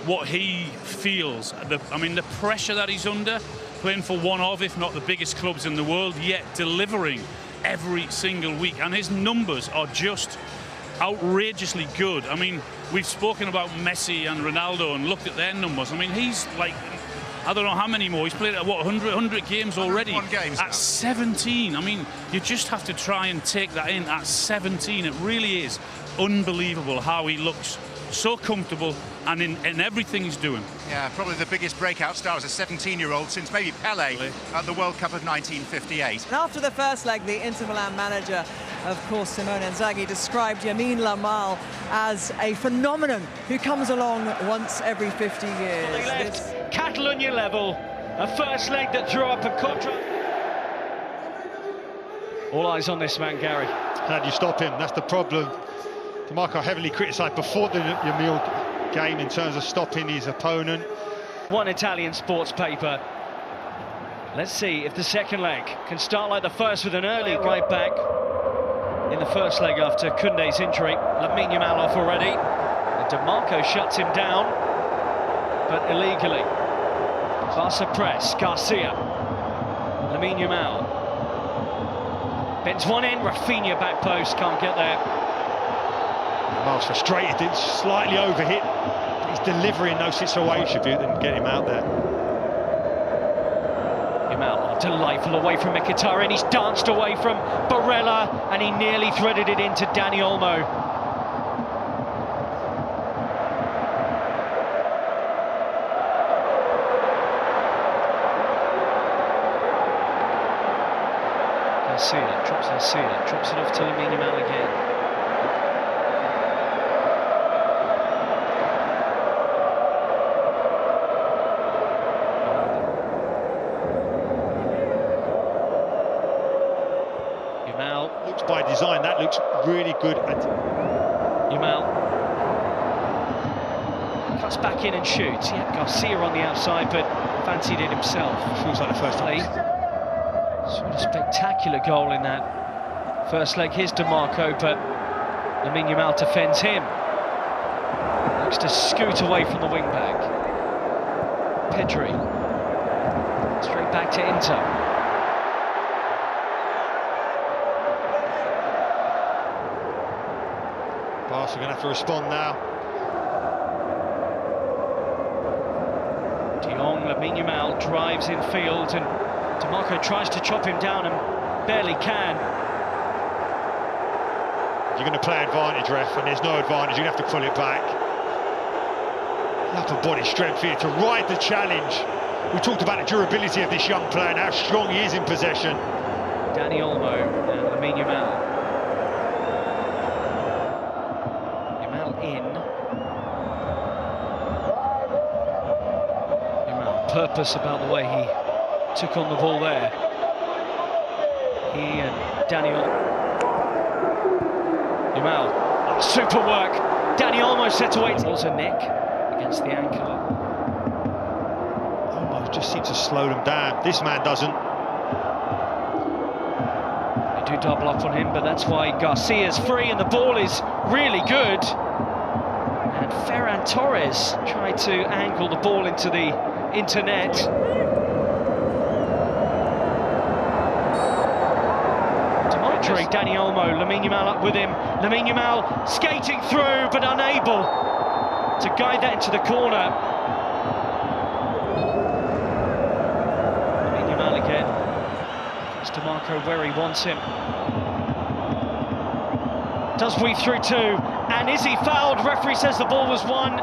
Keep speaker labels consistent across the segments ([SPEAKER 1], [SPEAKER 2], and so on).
[SPEAKER 1] what he feels. I mean, the pressure that he's under, playing for one of, if not the biggest clubs in the world, yet delivering every single week. And his numbers are just outrageously good. I mean, we've spoken about Messi and Ronaldo and looked at their numbers. I mean, he's like, I don't know how many more. He's played at what, 100 games already?
[SPEAKER 2] 101 games
[SPEAKER 1] at
[SPEAKER 2] now.
[SPEAKER 1] 17. I mean, you just have to try and take that in at 17. It really is unbelievable how he looks so comfortable and in everything he's doing.
[SPEAKER 2] Yeah, probably the biggest breakout star as a 17-year-old since maybe Pelé at the World Cup of 1958.
[SPEAKER 3] And after the first leg, the Inter Milan manager, of course, Simone Inzaghi, described Lamine Yamal as a phenomenon who comes along once every 50 years.
[SPEAKER 4] Catalonia level, a first leg that threw up a contra. All eyes on this man, Gary.
[SPEAKER 5] How do you stop him? That's the problem. DeMarco heavily criticised before the Yamal game in terms of stopping his opponent.
[SPEAKER 4] One Italian sports paper. Let's see if the second leg can start like the first with an early right back in the first leg after Koundé's injury. Lamine Yamal off already. And DeMarco shuts him down, but illegally. Barca press, Garcia. Lamine Yamal. Bends one in, Rafinha back post, can't get there.
[SPEAKER 5] Yamal's frustrated, it's slightly overhit. He's delivering no situation and get him out there.
[SPEAKER 4] Yamal, delightful away from Mkhitaryan. He's danced away from Barella and he nearly threaded it into Dani Olmo. Garcia drops it off to Lamine Yamal again. Yamal
[SPEAKER 5] looks by design, that looks really good.
[SPEAKER 4] Yamal cuts back in and shoots. Yeah, Garcia on the outside, but fancied it himself.
[SPEAKER 5] Feels like the first time.
[SPEAKER 4] Sort of spectacular goal in that first leg. Here's DeMarco, but Lamine Yamal defends him. Looks to scoot away from the wing-back. Pedri. Straight back to Inter.
[SPEAKER 5] Barca are going to have to respond now.
[SPEAKER 4] De Jong, Lamine Yamal drives in field and DeMarco tries to chop him down and barely can.
[SPEAKER 5] You're going to play advantage, ref, and there's no advantage. You're going to have to pull it back. Upper body strength here to ride the challenge. We talked about the durability of this young player and how strong he is in possession.
[SPEAKER 4] Dani Olmo and Lamine Yamal. Yamal in. Yamal, purpose about the way he took on the ball there. He and Daniel Yamal. Oh, super work. Dani Olmo set away. There's a nick against the ankle.
[SPEAKER 5] Olmo just seems to slow them down. This man doesn't.
[SPEAKER 4] They do double up on him, but that's why Garcia's free and the ball is really good. And Ferran Torres tried to angle the ball into the net. Dani Olmo, Lamine Yamal up with him. Lamine Yamal skating through, but unable to guide that into the corner. Lamine Yamal again. It's DeMarco where he wants him. Does weave through two, and is he fouled? Referee says the ball was won.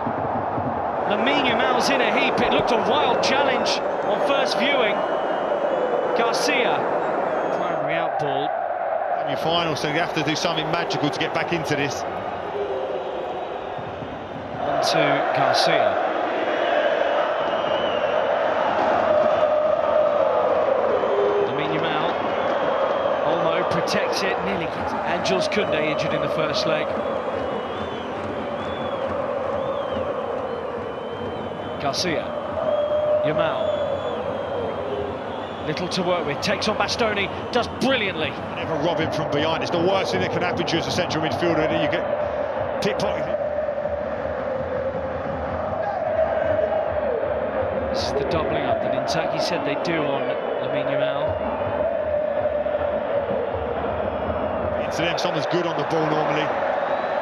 [SPEAKER 4] Lamine Yamal's in a heap. It looked a wild challenge on first viewing. Garcia, primary out ball.
[SPEAKER 5] Your final, so you have to do something magical to get back into this.
[SPEAKER 4] On to Garcia. Lamine Yamal. Olmo protects it, nearly gets it. And Jules Koundé injured in the first leg. Garcia. Yamal. Little to work with, takes on Bastoni, does brilliantly.
[SPEAKER 5] Never rob him from behind. It's the worst thing that can happen to you as a central midfielder, that you get pickpocketed.
[SPEAKER 4] This is the doubling up that Inzaghi said they do on Lamine Yamal.
[SPEAKER 5] Into them, someone's good on the ball normally.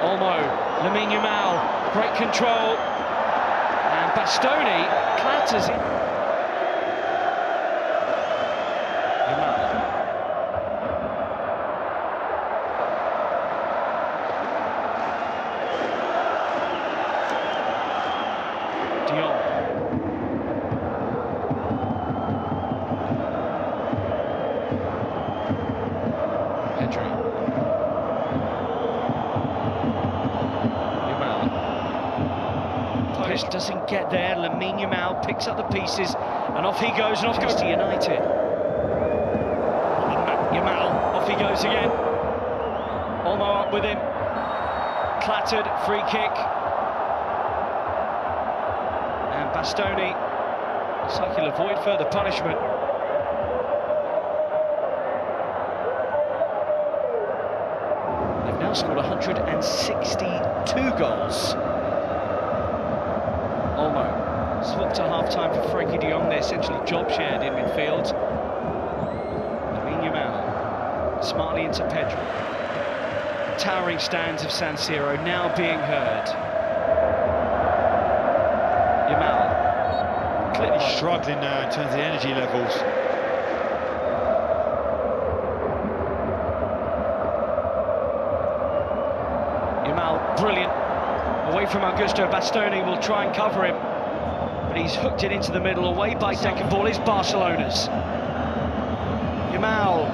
[SPEAKER 4] Olmo, Lamine Yamal, great control. And Bastoni clatters in. Yamal. Dion. Pedri. Yamal. Post doesn't get there. Lamine Yamal picks up the pieces and off he goes, and off goes to United. Yamal, off he goes again. Olmo up with him. Clattered, free kick. And Bastoni looks like he'll avoid further punishment. They've now scored 162 goals. Olmo swapped to half-time for Frankie de Jong. They're essentially job shared in midfield. Lamine Yamal smartly into Pedri. The towering stands of San Siro now being heard. Yamal clearly
[SPEAKER 5] Struggling now in terms of the energy levels.
[SPEAKER 4] Yamal, brilliant. Away from Augusto, Bastoni will try and cover him, but he's hooked it into the middle. Away by second ball is Barcelona's. Yamal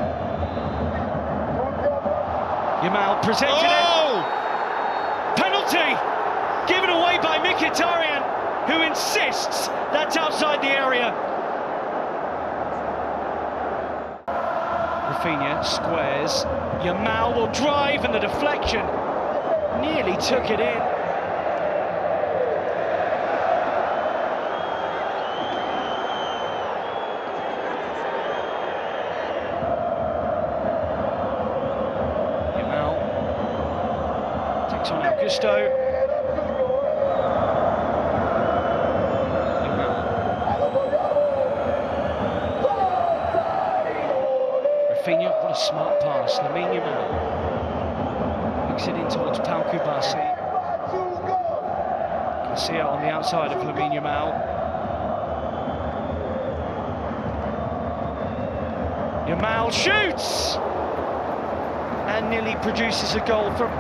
[SPEAKER 4] presented it. Penalty given away by Mkhitaryan, who insists that's outside the area. Rafinha squares. Yamal will drive, and the deflection nearly took it in. Yamal takes on Augusto. Yamal. Rafinha, what a smart pass. Lamine Yamal it in towards Pau Kubasi. Garcia on the outside of Lamine Yamal. Yamal shoots! And nearly produces a goal from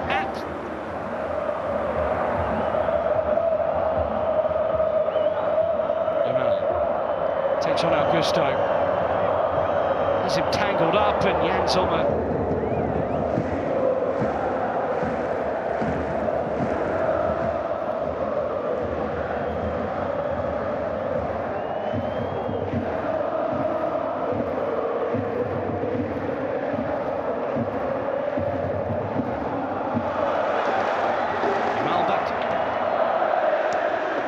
[SPEAKER 4] Yamal takes on Augusto. Has him tangled up, and Jan Sommer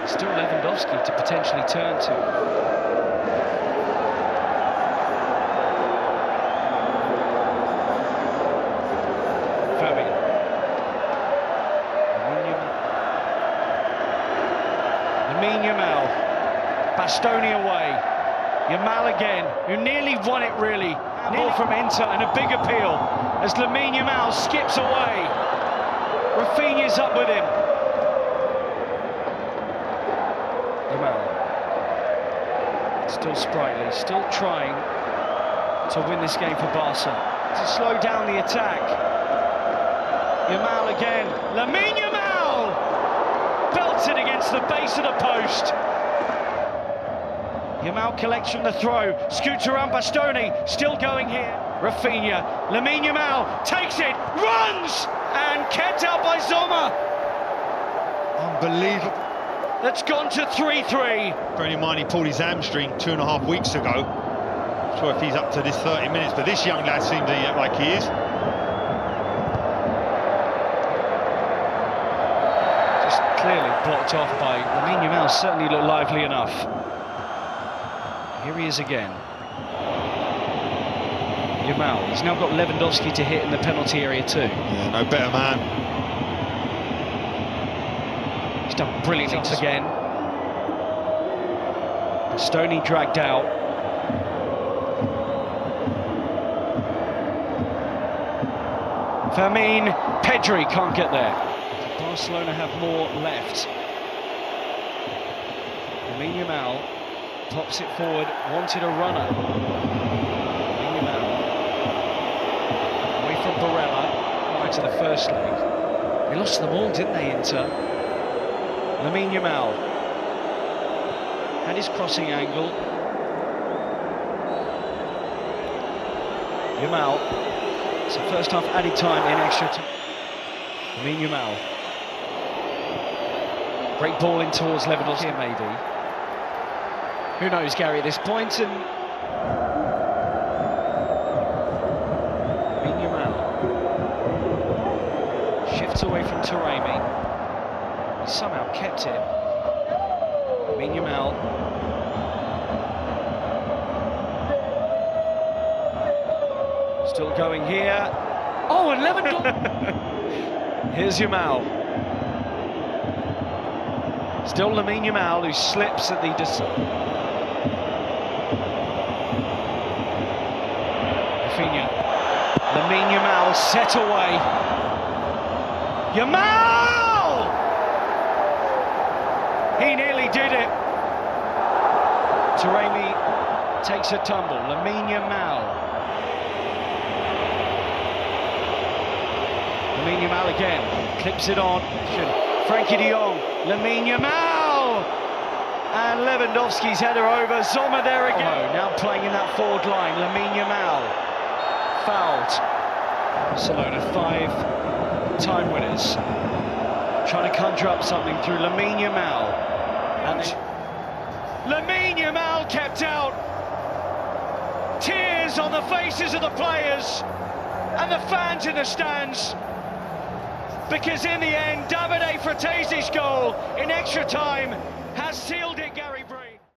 [SPEAKER 4] still Lewandowski to potentially turn to. Firming. Lamine Yamal. Bastoni away. Yamal again, who nearly won it really. Ball from Inter and a big appeal as Lamine Yamal skips away. Rafinha's up with him. Yamal, still sprightly, still trying to win this game for Barca. To slow down the attack. Yamal again. Lamine Yamal! Belted against the base of the post. Yamal collects from the throw, scoots around Bastoni, still going here. Rafinha, Lamine Yamal takes it, runs, and kept out by Sommer.
[SPEAKER 5] Unbelievable.
[SPEAKER 4] That's gone to 3-3.
[SPEAKER 5] Bearing in mind he pulled his hamstring 2.5 weeks ago. Not sure if he's up to this 30 minutes, but this young lad seems like he is.
[SPEAKER 4] Just clearly blocked off by Lamine Yamal. Certainly looked lively enough. Here he is again. Yamal, he's now got Lewandowski to hit in the penalty area too.
[SPEAKER 5] Yeah, no better man.
[SPEAKER 4] He's done brilliantly again. Stoney dragged out. Fermin, Pedri can't get there. Barcelona have more left. Lamine Yamal pops it forward, wanted a runner. Lamine Yamal away from Barella, right to the first leg. They lost them all, didn't they, Inter? Lamine Yamal had his crossing angle. Yamal, it's the first half added time in extra time. Lamine Yamal. Great ball in towards Lewandowski here, maybe. Who knows, Gary, at this point, and Lamine Yamal shifts away from Taremi. He somehow kept it. Lamine Yamal. Still going here. Oh, and Lewandowski. Here's Yamal. Still Lamine Yamal, who slips at the Lamine Yamal set away. Yamal! He nearly did it. Taremi takes a tumble. Lamine Yamal. Lamine Yamal again. Clips it on. Frankie de Jong. Lamine Yamal! And Lewandowski's header over. Sommer there again. Now playing in that forward line. Lamine Yamal. Fouled. Barcelona 5 time winners. Trying to conjure up something through Lamine Yamal. And Lamine Yamal kept out. Tears on the faces of the players and the fans in the stands. Because in the end, Davide Fratese's goal in extra time has sealed it, Gary.